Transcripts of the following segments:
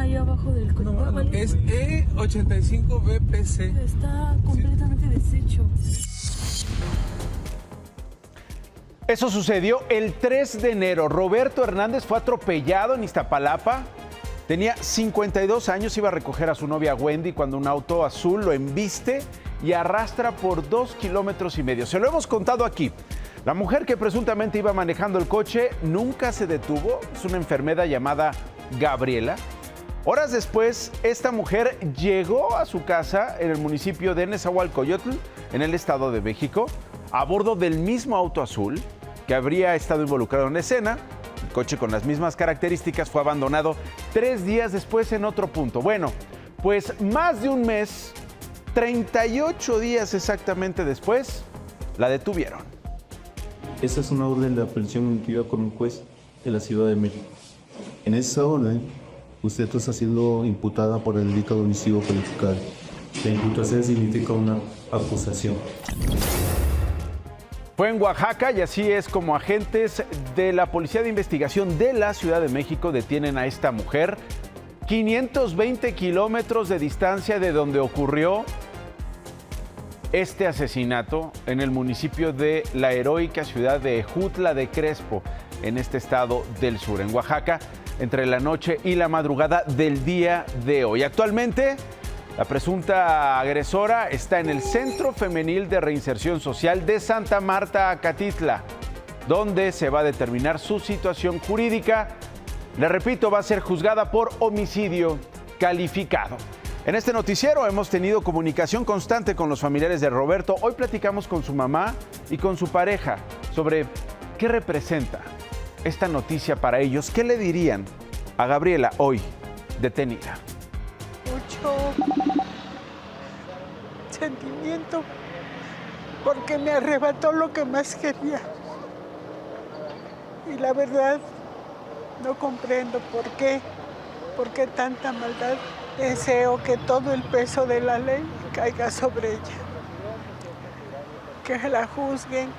ahí abajo del coche. No, es E85 BPC. Está completamente deshecho. Eso sucedió el 3 de enero. Roberto Hernández fue atropellado en Iztapalapa. Tenía 52 años, iba a recoger a su novia Wendy cuando un auto azul lo embiste y arrastra por 2,5 kilómetros. Se lo hemos contado aquí. La mujer que presuntamente iba manejando el coche nunca se detuvo. Es una enfermera llamada Gabriela. Horas después, esta mujer llegó a su casa en el municipio de Nezahualcóyotl, en el Estado de México, a bordo del mismo auto azul que habría estado involucrado en la escena. El coche con las mismas características fue abandonado 3 días después en otro punto. Bueno, pues más de un mes, 38 días exactamente después, la detuvieron. Esta es una orden de aprehensión emitida por un juez de la Ciudad de México. En esa orden, usted está siendo imputada por el delito de homicidio calificado. La imputación significa una acusación. Fue en Oaxaca y así es como agentes de la Policía de Investigación de la Ciudad de México detienen a esta mujer 520 kilómetros de distancia de donde ocurrió este asesinato en el municipio de la heroica ciudad de Ejutla de Crespo, en este estado del sur, en Oaxaca, entre la noche y la madrugada del día de hoy. Actualmente, la presunta agresora está en el Centro Femenil de Reinserción Social de Santa Marta, Acatitla, donde se va a determinar su situación jurídica. Le repito, va a ser juzgada por homicidio calificado. En este noticiero hemos tenido comunicación constante con los familiares de Roberto. Hoy platicamos con su mamá y con su pareja sobre qué representa esta noticia para ellos. ¿Qué le dirían a Gabriela hoy detenida? Mucho sentimiento porque me arrebató lo que más quería. Y la verdad, no comprendo por qué tanta maldad. Deseo que todo el peso de la ley caiga sobre ella. Que la juzguen,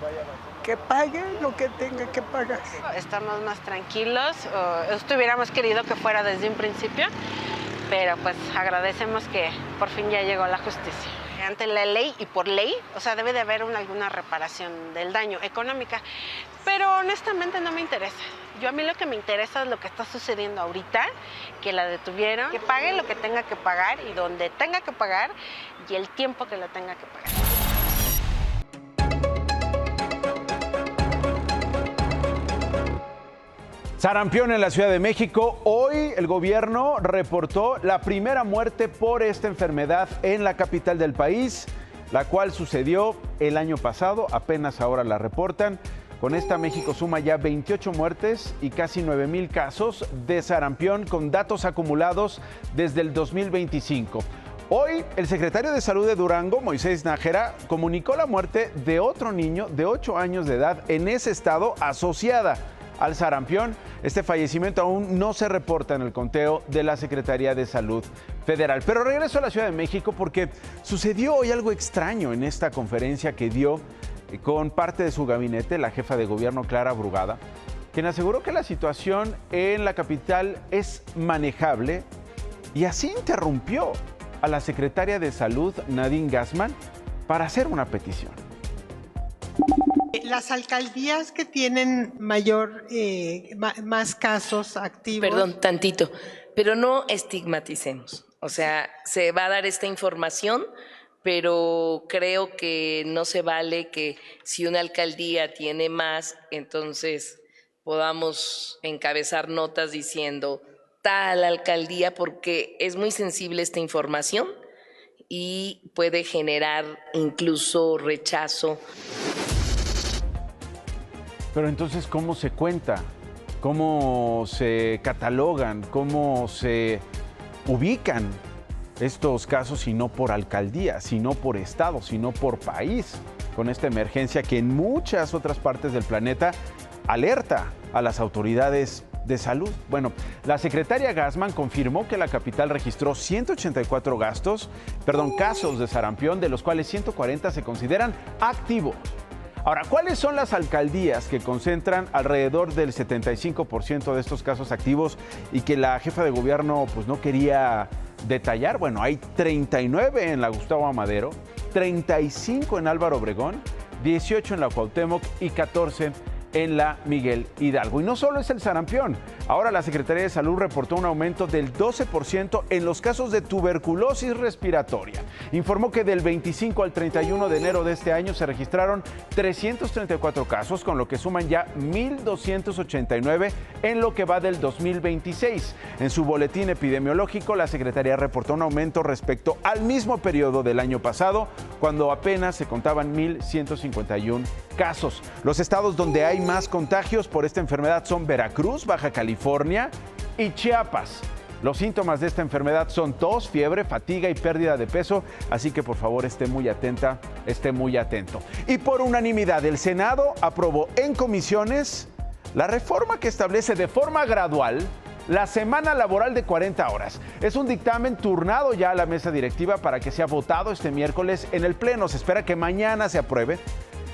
que pague lo que tenga que pagar. Estamos más tranquilos. Hubiéramos querido que fuera desde un principio, pero pues agradecemos que por fin ya llegó la justicia. Ante la ley y por ley, o sea, debe de haber alguna reparación del daño económica, pero honestamente no me interesa. A mí lo que me interesa es lo que está sucediendo ahorita, que la detuvieron, que pague lo que tenga que pagar y donde tenga que pagar y el tiempo que lo tenga que pagar. Sarampión en la Ciudad de México. Hoy el gobierno reportó la primera muerte por esta enfermedad en la capital del país, la cual sucedió el año pasado, apenas ahora la reportan. Con esta México suma ya 28 muertes y casi 9,000 casos de sarampión con datos acumulados desde el 2025. Hoy el secretario de Salud de Durango, Moisés Nájera, comunicó la muerte de otro niño de 8 años de edad en ese estado asociada al sarampión. Este fallecimiento aún no se reporta en el conteo de la Secretaría de Salud Federal. Pero regreso a la Ciudad de México porque sucedió hoy algo extraño en esta conferencia que dio con parte de su gabinete, la jefa de gobierno Clara Brugada, quien aseguró que la situación en la capital es manejable y así interrumpió a la secretaria de Salud, Nadine Gassman, para hacer una petición. Las alcaldías que tienen más casos activos... Perdón, tantito, pero no estigmaticemos. O sea, se va a dar esta información, pero creo que no se vale que si una alcaldía tiene más, entonces podamos encabezar notas diciendo tal alcaldía, porque es muy sensible esta información y puede generar incluso rechazo. Pero entonces, ¿cómo se cuenta? ¿Cómo se catalogan? ¿Cómo se ubican estos casos, si no por alcaldía, si no por estado, si no por país, con esta emergencia que en muchas otras partes del planeta alerta a las autoridades de salud? Bueno, la secretaria Gassman confirmó que la capital registró 184 casos de sarampión, de los cuales 140 se consideran activos. Ahora, ¿cuáles son las alcaldías que concentran alrededor del 75% de estos casos activos y que la jefa de gobierno pues no quería detallar? Bueno, hay 39 en la Gustavo Amadero, 35 en Álvaro Obregón, 18 en la Cuauhtémoc y 14 en la Miguel Hidalgo. Y no solo es el sarampión. Ahora la Secretaría de Salud reportó un aumento del 12% en los casos de tuberculosis respiratoria. Informó que del 25 al 31 de enero de este año se registraron 334 casos, con lo que suman ya 1,289 en lo que va del 2026. En su boletín epidemiológico, la Secretaría reportó un aumento respecto al mismo periodo del año pasado, cuando apenas se contaban 1,151 casos. Los estados donde hay más contagios por esta enfermedad son Veracruz, Baja California y Chiapas. Los síntomas de esta enfermedad son tos, fiebre, fatiga y pérdida de peso, así que por favor esté muy atenta, esté muy atento. Y por unanimidad, el Senado aprobó en comisiones la reforma que establece de forma gradual la semana laboral de 40 horas. Es un dictamen turnado ya a la mesa directiva para que sea votado este miércoles en el Pleno. Se espera que mañana se apruebe.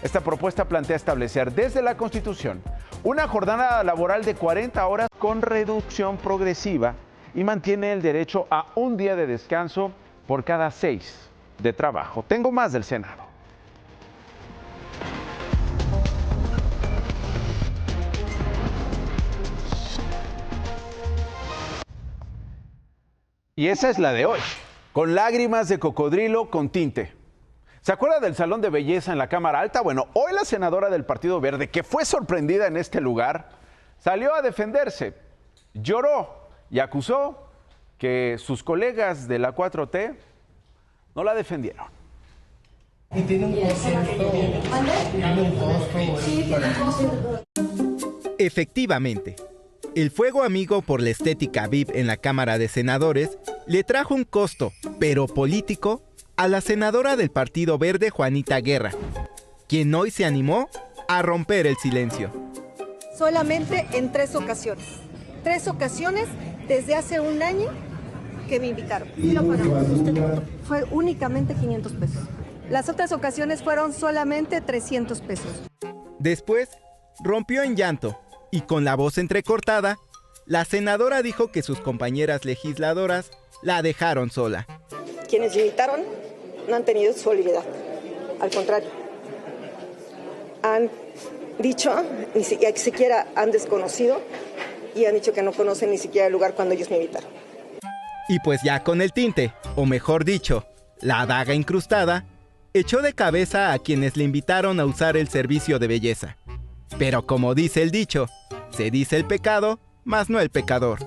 Esta propuesta plantea establecer desde la Constitución una jornada laboral de 40 horas con reducción progresiva y mantiene el derecho a un día de descanso por cada 6 de trabajo. Tengo más del Senado. Y esa es la de hoy, con lágrimas de cocodrilo con tinte. ¿Se acuerda del salón de belleza en la Cámara Alta? Bueno, hoy la senadora del Partido Verde, que fue sorprendida en este lugar, salió a defenderse, lloró y acusó que sus colegas de la 4T no la defendieron. Y tiene un costo. Efectivamente, el fuego amigo por la estética VIP en la Cámara de Senadores le trajo un costo, pero político, a la senadora del Partido Verde, Juanita Guerra, quien hoy se animó a romper el silencio. Solamente en 3 ocasiones. 3 ocasiones desde hace un año que me invitaron. Sí lo pagamos. Fue únicamente 500 pesos. Las otras ocasiones fueron solamente 300 pesos. Después, rompió en llanto y con la voz entrecortada, la senadora dijo que sus compañeras legisladoras la dejaron sola. Quienes me invitaron no han tenido solidaridad. Al contrario, han dicho, ni siquiera han desconocido y han dicho que no conocen ni siquiera el lugar cuando ellos me invitaron. Y pues ya con el tinte, o mejor dicho, la daga incrustada, echó de cabeza a quienes le invitaron a usar el servicio de belleza. Pero como dice el dicho, se dice el pecado, mas no el pecador.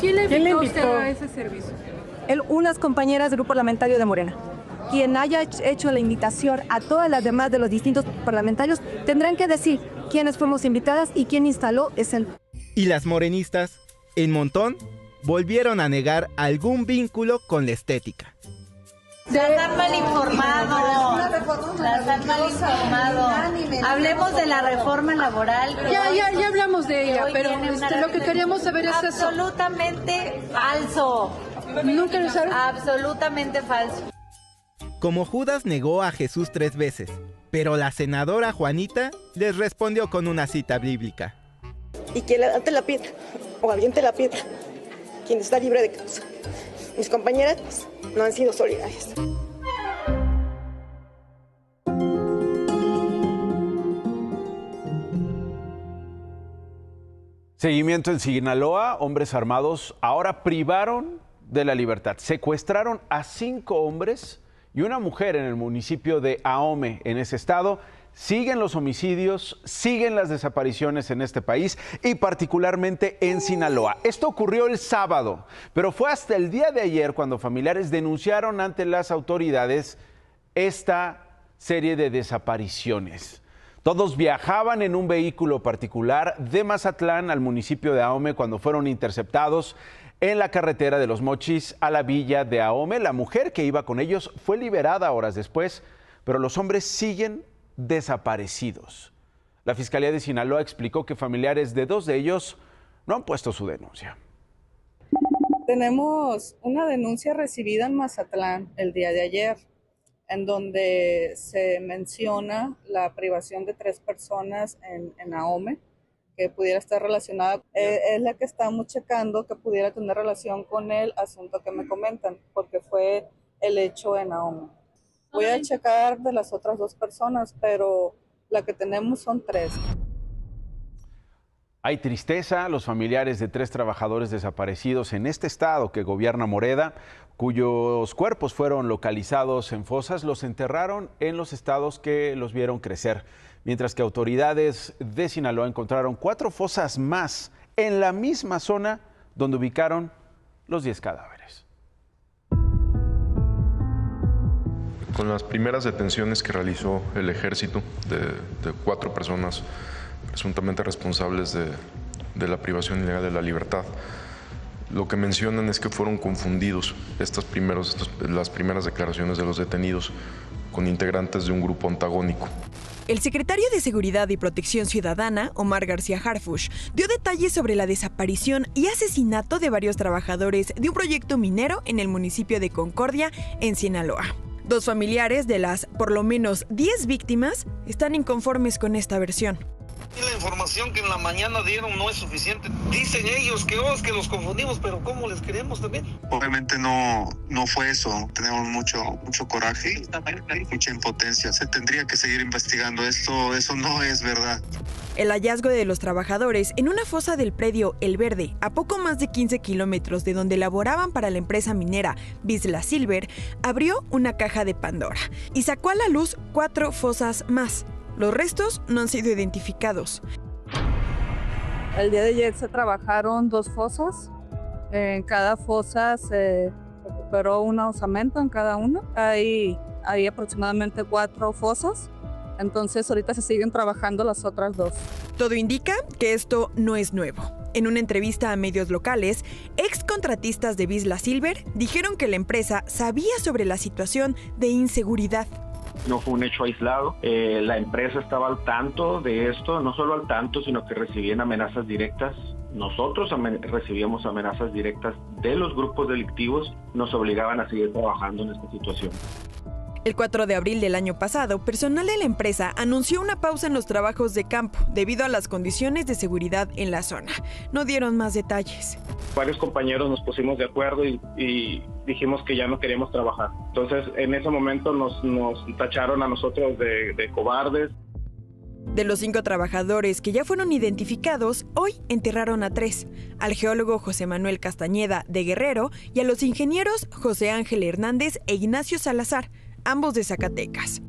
¿Quién le invitó a usted a ese servicio? Unas compañeras del grupo parlamentario de Morena. Quien haya hecho la invitación a todas las demás de los distintos parlamentarios tendrán que decir quiénes fuimos invitadas y quién instaló ese. Y las morenistas, en montón, volvieron a negar algún vínculo con la estética. Las han mal informado. Las han mal informado. Hablemos de la reforma laboral. Ya hablamos de ella, pero lo que queríamos saber es eso. Absolutamente falso. ¿Nunca lo usaron? Absolutamente falso. Como Judas negó a Jesús 3 veces, pero la senadora Juanita les respondió con una cita bíblica. Y quien levante la piedra o aviente la piedra, quien está libre de causa. Mis compañeras no han sido solidarias. Seguimiento en Sinaloa, hombres armados ahora privaron de la libertad. Secuestraron a 5 hombres y una mujer en el municipio de Ahome, en ese estado. Siguen los homicidios, siguen las desapariciones en este país y particularmente en Sinaloa. Esto ocurrió el sábado, pero fue hasta el día de ayer cuando familiares denunciaron ante las autoridades esta serie de desapariciones. Todos viajaban en un vehículo particular de Mazatlán al municipio de Ahome cuando fueron interceptados en la carretera de Los Mochis a la villa de Ahome. La mujer que iba con ellos fue liberada horas después, pero los hombres siguen desaparecidos. La Fiscalía de Sinaloa explicó que familiares de 2 de ellos no han puesto su denuncia. Tenemos una denuncia recibida en Mazatlán el día de ayer. en donde se menciona la privación de 3 personas en Ahome, que pudiera estar relacionada. Es la que estamos checando que pudiera tener relación con el asunto que me comentan, porque fue el hecho en Ahome. Voy a checar de las otras 2 personas, pero la que tenemos son 3. Hay tristeza. Los familiares de 3 trabajadores desaparecidos en este estado que gobierna Moreda, cuyos cuerpos fueron localizados en fosas, los enterraron en los estados que los vieron crecer. Mientras que autoridades de Sinaloa encontraron 4 fosas más en la misma zona donde ubicaron los 10 cadáveres. Con las primeras detenciones que realizó el ejército de 4 personas presuntamente responsables de la privación ilegal de la libertad, lo que mencionan es que fueron confundidos las primeras declaraciones de los detenidos con integrantes de un grupo antagónico. El secretario de Seguridad y Protección Ciudadana, Omar García Harfuch, dio detalles sobre la desaparición y asesinato de varios trabajadores de un proyecto minero en el municipio de Concordia, en Sinaloa. 2 familiares de las por lo menos 10 víctimas están inconformes con esta versión. La información que en la mañana dieron no es suficiente. Dicen ellos que los confundimos, pero ¿cómo les queremos también? Obviamente no fue eso. Tenemos mucho coraje, mucha impotencia. Se tendría que seguir investigando esto. Eso no es verdad. El hallazgo de los trabajadores en una fosa del predio El Verde, a poco más de 15 kilómetros de donde laboraban para la empresa minera Vizsla Silver, abrió una caja de Pandora y sacó a la luz 4 fosas más. Los restos no han sido identificados. El día de ayer se trabajaron 2 fosas. En cada fosa se recuperó un osamento en cada una. Hay aproximadamente 4 fosas. Entonces ahorita se siguen trabajando las otras 2. Todo indica que esto no es nuevo. En una entrevista a medios locales, excontratistas de Vizsla Silver dijeron que la empresa sabía sobre la situación de inseguridad. No fue un hecho aislado. La empresa estaba al tanto de esto, no solo al tanto, sino que recibían amenazas directas. Nosotros recibíamos amenazas directas de los grupos delictivos, nos obligaban a seguir trabajando en esta situación. El 4 de abril del año pasado, personal de la empresa anunció una pausa en los trabajos de campo debido a las condiciones de seguridad en la zona. No dieron más detalles. Varios compañeros nos pusimos de acuerdo y dijimos que ya no queríamos trabajar. Entonces, en ese momento nos tacharon a nosotros de cobardes. De los 5 trabajadores que ya fueron identificados, hoy enterraron a 3, al geólogo José Manuel Castañeda de Guerrero y a los ingenieros José Ángel Hernández e Ignacio Salazar, ambos de Zacatecas.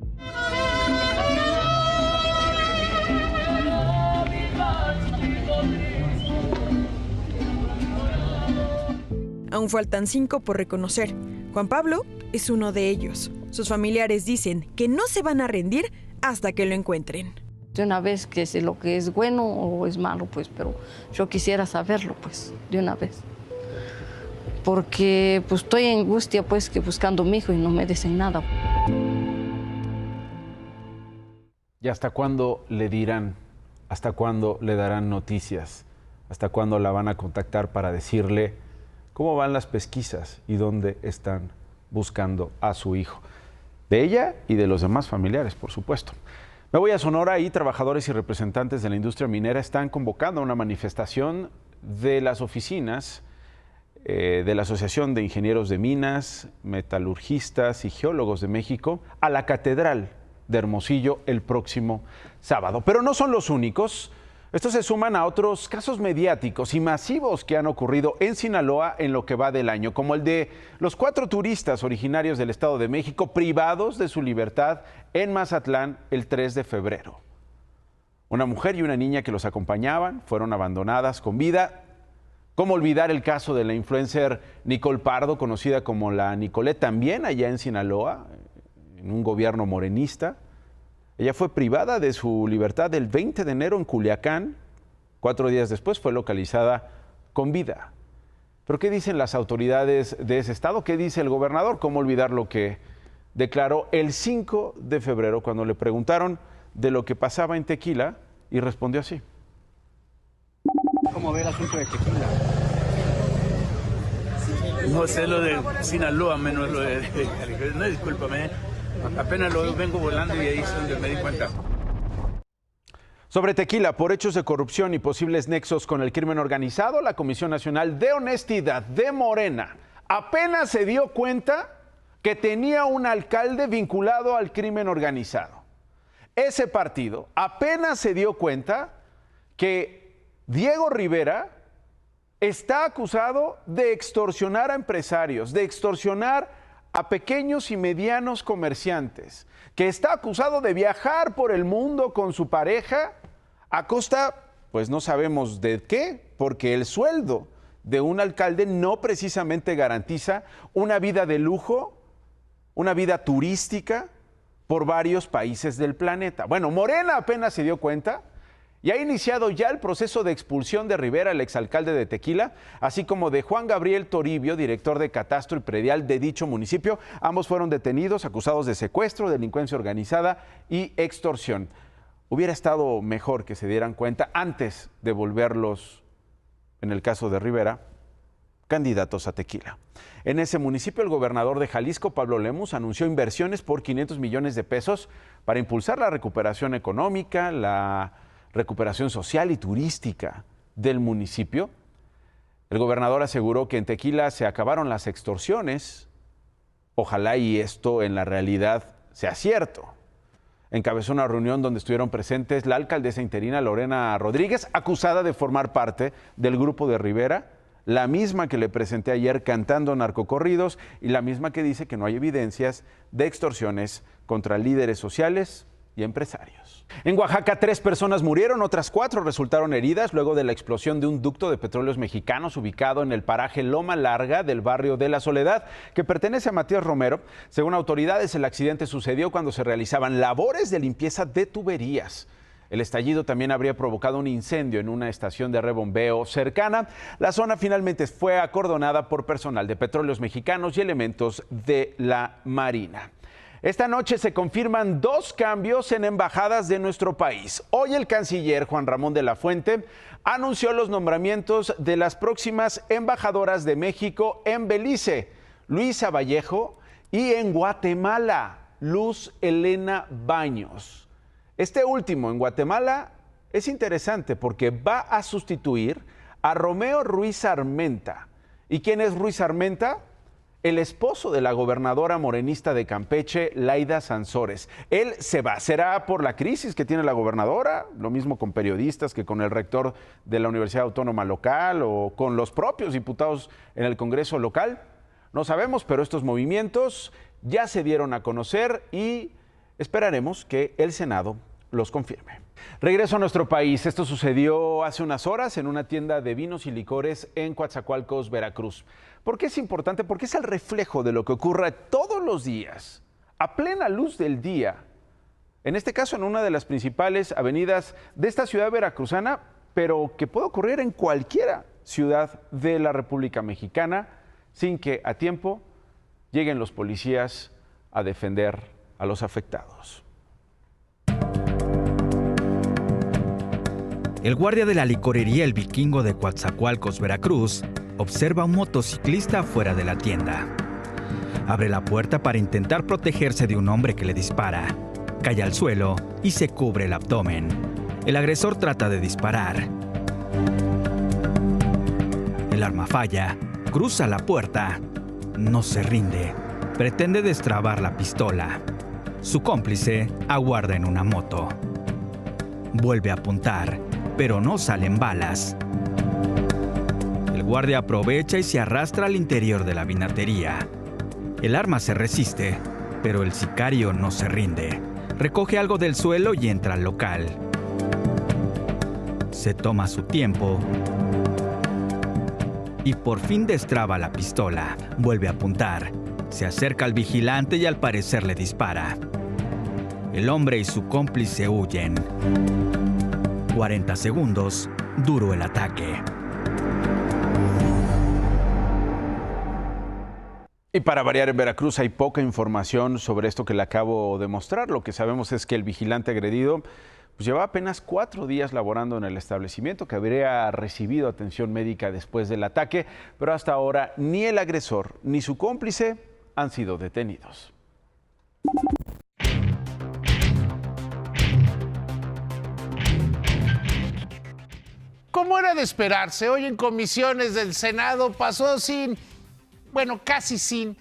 Aún faltan 5 por reconocer. Juan Pablo es uno de ellos. Sus familiares dicen que no se van a rendir hasta que lo encuentren. De una vez que si lo que es bueno o es malo, pues, pero yo quisiera saberlo, pues, de una vez. Porque pues estoy en angustia, pues, que buscando a mi hijo y no me dicen nada. ¿Y hasta cuándo le dirán? ¿Hasta cuándo le darán noticias? ¿Hasta cuándo la van a contactar para decirle cómo van las pesquisas y dónde están buscando a su hijo? De ella y de los demás familiares, por supuesto. Me voy a Sonora y trabajadores y representantes de la industria minera están convocando a una manifestación de las oficinas de la Asociación de Ingenieros de Minas, Metalurgistas y Geólogos de México a la Catedral de Hermosillo el próximo sábado. Pero no son los únicos. Estos se suman a otros casos mediáticos y masivos que han ocurrido en Sinaloa en lo que va del año, como el de los 4 turistas originarios del Estado de México privados de su libertad en Mazatlán el 3 de febrero. Una mujer y una niña que los acompañaban fueron abandonadas con vida. ¿Cómo olvidar el caso de la influencer Nicole Pardo, conocida como la Nicolette, también allá en Sinaloa, en un gobierno morenista? Ella fue privada de su libertad el 20 de enero en Culiacán. 4 días después fue localizada con vida. ¿Pero qué dicen las autoridades de ese estado? ¿Qué dice el gobernador? ¿Cómo olvidar lo que declaró el 5 de febrero cuando le preguntaron de lo que pasaba en Tequila y respondió así? ¿Cómo ve el asunto de Tequila? No sé lo de Sinaloa, menos lo de... No, discúlpame. Apenas lo vengo volando y ahí es donde me di cuenta. Sobre Tequila, por hechos de corrupción y posibles nexos con el crimen organizado, la Comisión Nacional de Honestidad de Morena apenas se dio cuenta que tenía un alcalde vinculado al crimen organizado. Ese partido apenas se dio cuenta que Diego Rivera está acusado de extorsionar a empresarios, de extorsionar a pequeños y medianos comerciantes, que está acusado de viajar por el mundo con su pareja a costa, pues no sabemos de qué, porque el sueldo de un alcalde no precisamente garantiza una vida de lujo, una vida turística por varios países del planeta. Bueno, Morena apenas se dio cuenta y ha iniciado ya el proceso de expulsión de Rivera, el exalcalde de Tequila, así como de Juan Gabriel Toribio, director de Catastro y Predial de dicho municipio. Ambos fueron detenidos, acusados de secuestro, delincuencia organizada y extorsión. Hubiera estado mejor que se dieran cuenta antes de volverlos, en el caso de Rivera, candidatos a Tequila. En ese municipio, el gobernador de Jalisco, Pablo Lemus, anunció inversiones por 500 millones de pesos para impulsar la recuperación económica, la recuperación social y turística del municipio. El gobernador aseguró que en Tequila se acabaron las extorsiones. Ojalá y esto en la realidad sea cierto. Encabezó una reunión donde estuvieron presentes la alcaldesa interina Lorena Rodríguez, acusada de formar parte del grupo de Rivera, la misma que le presenté ayer cantando narcocorridos y la misma que dice que no hay evidencias de extorsiones contra líderes sociales y empresarios. En Oaxaca, 3 personas murieron, otras 4 resultaron heridas luego de la explosión de un ducto de petróleos mexicanos ubicado en el paraje Loma Larga del barrio de La Soledad, que pertenece a Matías Romero. Según autoridades, el accidente sucedió cuando se realizaban labores de limpieza de tuberías. El estallido también habría provocado un incendio en una estación de rebombeo cercana. La zona finalmente fue acordonada por personal de Petróleos Mexicanos y elementos de la Marina. Esta noche se confirman 2 cambios en embajadas de nuestro país. Hoy el canciller Juan Ramón de la Fuente anunció los nombramientos de las próximas embajadoras de México en Belice, Luisa Vallejo, y en Guatemala, Luz Elena Baños. Este último en Guatemala es interesante porque va a sustituir a Romeo Ruiz Armenta. ¿Y quién es Ruiz Armenta? El esposo de la gobernadora morenista de Campeche, Laida Sansores. Él se va. ¿Será por la crisis que tiene la gobernadora? Lo mismo con periodistas que con el rector de la Universidad Autónoma Local o con los propios diputados en el Congreso local. No sabemos, pero estos movimientos ya se dieron a conocer y esperaremos que el Senado los confirme. Regreso a nuestro país. Esto sucedió hace unas horas en una tienda de vinos y licores en Coatzacoalcos, Veracruz. ¿Por qué es importante? Porque es el reflejo de lo que ocurre todos los días, a plena luz del día. En este caso, en una de las principales avenidas de esta ciudad veracruzana, pero que puede ocurrir en cualquier ciudad de la República Mexicana, sin que a tiempo lleguen los policías a defender a los afectados. El guardia de la licorería El Vikingo de Coatzacoalcos, Veracruz, observa a un motociclista fuera de la tienda. Abre la puerta para intentar protegerse de un hombre que le dispara. Cae al suelo y se cubre el abdomen. El agresor trata de disparar. El arma falla, cruza la puerta. No se rinde. Pretende destrabar la pistola. Su cómplice aguarda en una moto. Vuelve a apuntar, pero no salen balas. El guardia aprovecha y se arrastra al interior de la vinatería. El arma se resiste, pero el sicario no se rinde. Recoge algo del suelo y entra al local. Se toma su tiempo y por fin destraba la pistola. Vuelve a apuntar. Se acerca al vigilante y al parecer le dispara. El hombre y su cómplice huyen. 40 segundos, duró el ataque. Y para variar, en Veracruz hay poca información sobre esto que le acabo de mostrar. Lo que sabemos es que el vigilante agredido llevaba apenas 4 días laborando en el establecimiento, que habría recibido atención médica después del ataque, pero hasta ahora ni el agresor ni su cómplice han sido detenidos. como era de esperarse, hoy en comisiones del Senado pasó casi sin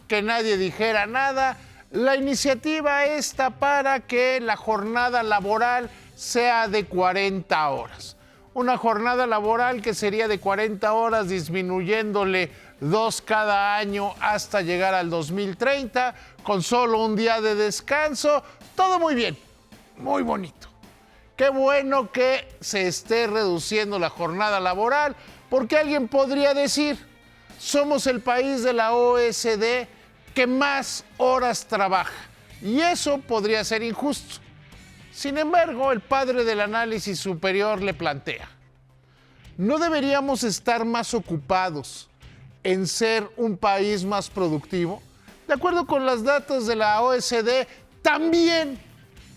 que nadie dijera nada, la iniciativa esta para que la jornada laboral sea de 40 horas. Una jornada laboral que sería de 40 horas, disminuyéndole 2 cada año hasta llegar al 2030, con solo un día de descanso. Todo muy bien, muy bonito. Qué bueno que se esté reduciendo la jornada laboral, porque alguien podría decir, somos el país de la OECD que más horas trabaja, y eso podría ser injusto. Sin embargo, el padre del análisis superior le plantea, ¿no deberíamos estar más ocupados en ser un país más productivo? De acuerdo con los datos de la OECD, también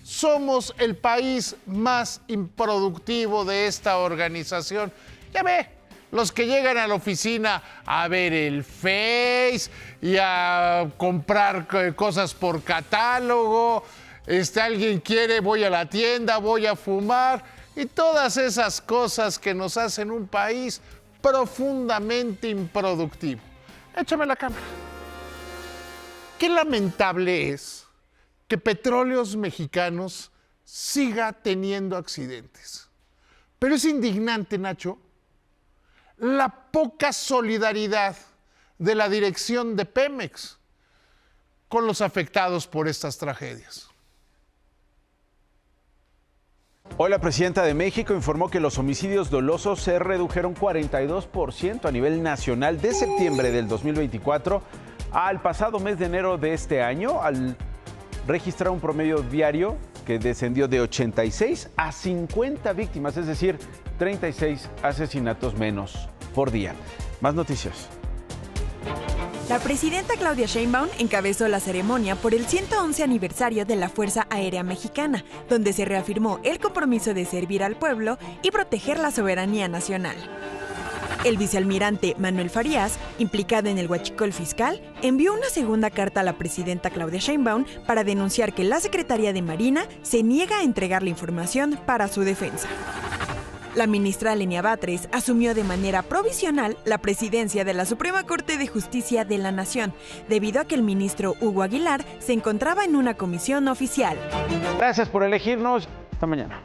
somos el país más improductivo de esta organización. Ya ve, los que llegan a la oficina a ver el Face y a comprar cosas por catálogo, alguien quiere, voy a la tienda, voy a fumar, y todas esas cosas que nos hacen un país profundamente improductivo. Échame la cámara. Qué lamentable es que Petróleos Mexicanos siga teniendo accidentes. Pero es indignante, Nacho, la poca solidaridad de la dirección de Pemex con los afectados por estas tragedias. Hoy la presidenta de México informó que los homicidios dolosos se redujeron 42% a nivel nacional de septiembre del 2024 al pasado mes de enero de este año, al registrar un promedio diario que descendió de 86 a 50 víctimas, es decir, 36 asesinatos menos por día. Más noticias. La presidenta Claudia Sheinbaum encabezó la ceremonia por el 111 aniversario de la Fuerza Aérea Mexicana, donde se reafirmó el compromiso de servir al pueblo y proteger la soberanía nacional. El vicealmirante Manuel Farías, implicado en el huachicol fiscal, envió una segunda carta a la presidenta Claudia Sheinbaum para denunciar que la Secretaría de Marina se niega a entregar la información para su defensa. La ministra Lenia Batres asumió de manera provisional la presidencia de la Suprema Corte de Justicia de la Nación, debido a que el ministro Hugo Aguilar se encontraba en una comisión oficial. Gracias por elegirnos. Hasta mañana.